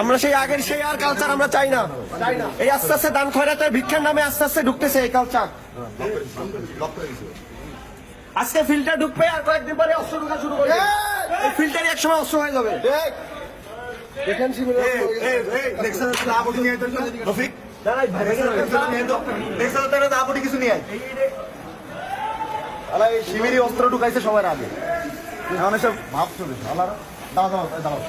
আমরা সেই আগের সেই আর কালচার আমরা চাই না। এই আস্তে আস্তে দান খয়রাতের ভিক্ষার নামে আস্তে আস্তে ঢুকতেছে এই কালচার। আজকে ফিল্টার ঢুকবে, আর কয়েকদিন পরে অস্ত্র ঢুকা শুরু করবে। এই ফিল্টারই একসময় অস্ত্র হয়ে যাবে। কিছু নিয়ে শিবিরি অস্ত্র ঢুকাইছে সবার আগে, এখন এসব ভাব চলে। দাঁড়াও দাঁড়াও দাঁড়াও